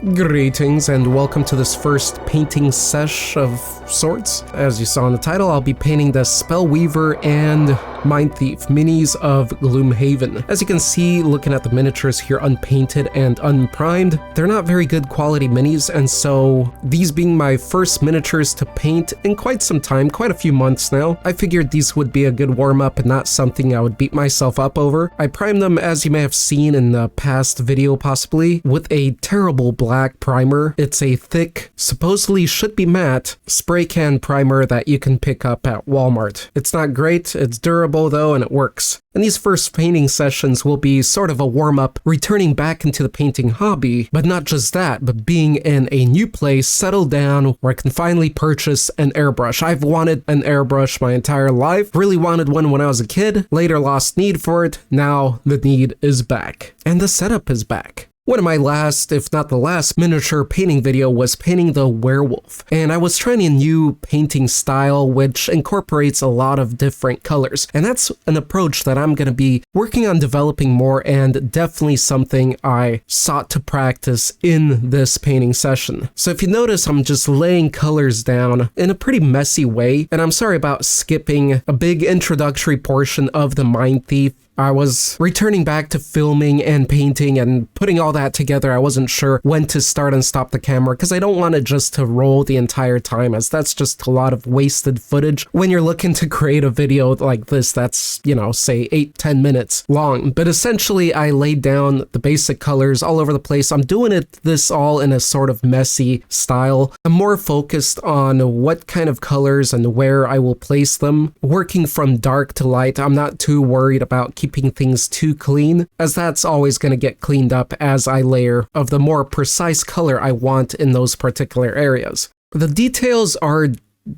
Greetings and welcome to this first painting sesh of sorts. As you saw in the title, I'll be painting the Spellweaver and Mindthief minis of Gloomhaven. As you can see, looking at the miniatures here unpainted and unprimed, they're not very good quality minis, and so these being my first miniatures to paint in quite some time, quite a few months now, I figured these would be a good warm-up and not something I would beat myself up over. I primed them, as you may have seen in the past video possibly, with a terrible black primer. It's a thick, supposedly should be matte, spray can primer that you can pick up at Walmart. It's not great, it's durable though, and it works. And these first painting sessions will be sort of a warm-up, returning back into the painting hobby, but not just that, but being in a new place, settled down, where I can finally purchase an airbrush. I've wanted an airbrush my entire life, really wanted one when I was a kid, later lost need for it, now the need is back. And the setup is back. One of my last, if not the last, miniature painting video was painting the Werewolf, and I was trying a new painting style which incorporates a lot of different colors, and that's an approach that I'm going to be working on developing more, and definitely something I sought to practice in this painting session. So if you notice, I'm just laying colors down in a pretty messy way, and I'm sorry about skipping a big introductory portion of the Mindthief. I was returning back to filming and painting and putting all that together. I wasn't sure when to start and stop the camera because I don't want it just to roll the entire time, as that's just a lot of wasted footage when you're looking to create a video like this that's, you know, say 8-10 minutes long. But essentially I laid down the basic colors all over the place. I'm doing this all in a sort of messy style. I'm more focused on what kind of colors and where I will place them, working from dark to light. I'm not too worried about keeping things too clean, as that's always going to get cleaned up as I layer of the more precise color I want in those particular areas. The details are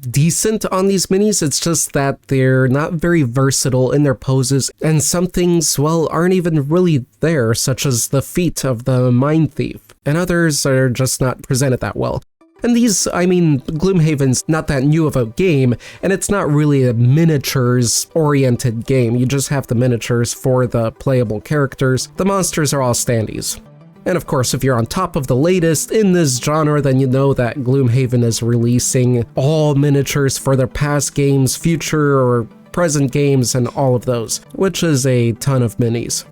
decent on these minis, it's just that they're not very versatile in their poses, and some things, well, aren't even really there, such as the feet of the Mindthief, and others are just not presented that well. And these, I mean, Gloomhaven's not that new of a game, and it's not really a miniatures-oriented game. You just have the miniatures for the playable characters. The monsters are all standees. And of course, if you're on top of the latest in this genre, then you know that Gloomhaven is releasing all miniatures for their past games, future or present games, and all of those, which is a ton of minis.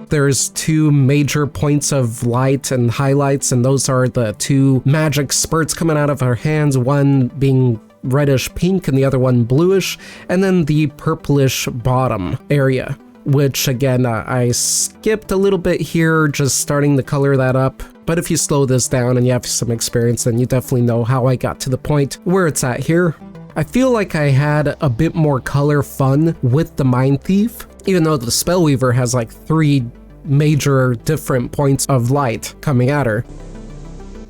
There's two major points of light and highlights, and those are the two magic spurts coming out of her hands, one being reddish pink and the other one bluish, and then the purplish bottom area, which again, I skipped a little bit here, just starting to color that up. But if you slow this down and you have some experience, then you definitely know how I got to the point where it's at here. I feel like I had a bit more color fun with the Mindthief, even though the Spellweaver has like 3 major different points of light coming at her.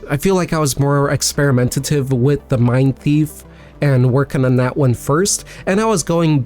I feel like I was more experimentative with the Mindthief and working on that one first, and I was going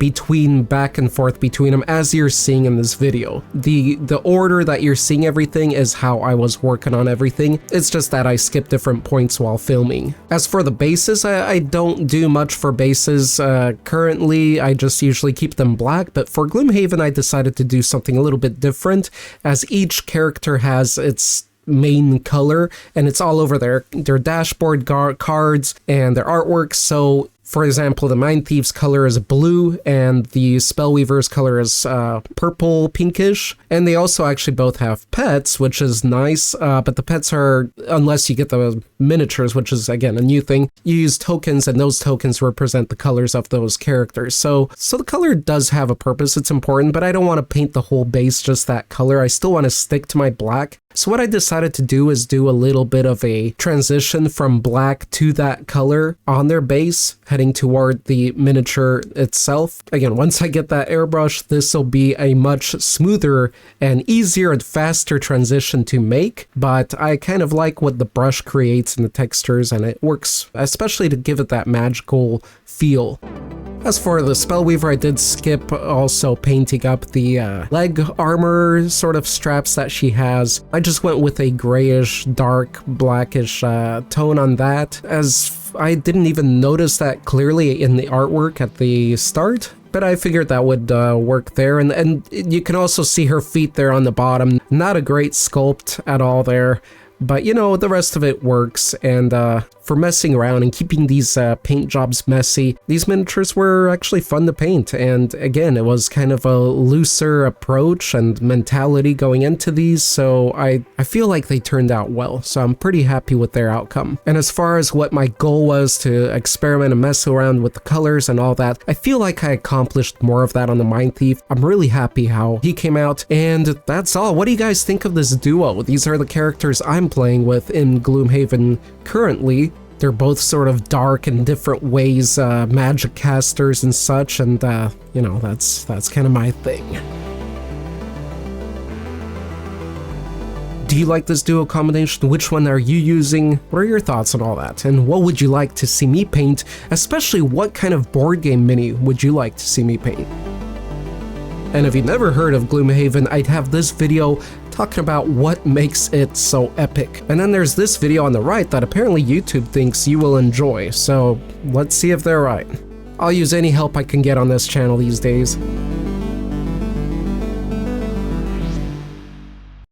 back and forth between them, as you're seeing in this video. The order that you're seeing everything is how I was working on everything. It's just that I skipped different points while filming. As for the bases, I don't do much for bases currently. I just usually keep them black, but for Gloomhaven I decided to do something a little bit different, as each character has its main color, and it's all over their dashboard cards and their artwork. So for example, the Mindthief's color is blue and the Spellweaver's color is purple pinkish, and they also actually both have pets, which is nice, but the pets are, unless you get the miniatures, which is again a new thing, you use tokens, and those tokens represent the colors of those characters. So the color does have a purpose, it's important, but I don't want to paint the whole base just that color. I still want to stick to my black. So what I decided to do is do a little bit of a transition from black to that color on their base, heading toward the miniature itself. Again, once I get that airbrush, this will be a much smoother and easier and faster transition to make, but I kind of like what the brush creates in the textures, and it works, especially to give it that magical feel. As for the Spellweaver, I did skip also painting up the leg armor sort of straps that she has. I just went with a grayish, dark, blackish tone on that, as I didn't even notice that clearly in the artwork at the start. But I figured that would work there, and you can also see her feet there on the bottom. Not a great sculpt at all there, but you know, the rest of it works, and for messing around and keeping these paint jobs messy, these miniatures were actually fun to paint, and again, it was kind of a looser approach and mentality going into these, so I feel like they turned out well, so I'm pretty happy with their outcome. And as far as what my goal was to experiment and mess around with the colors and all that, I feel like I accomplished more of that on the Mindthief. I'm really happy how he came out, and that's all. What do you guys think of this duo? These are the characters I'm playing with in Gloomhaven currently. They're both sort of dark in different ways, magic casters and such, and you know, that's kind of my thing. Do you like this duo combination? Which one are you using? What are your thoughts on all that? And what would you like to see me paint? Especially what kind of board game mini would you like to see me paint? And if you've never heard of Gloomhaven, I'd have this video talking about what makes it so epic. And then there's this video on the right that apparently YouTube thinks you will enjoy, so let's see if they're right. I'll use any help I can get on this channel these days.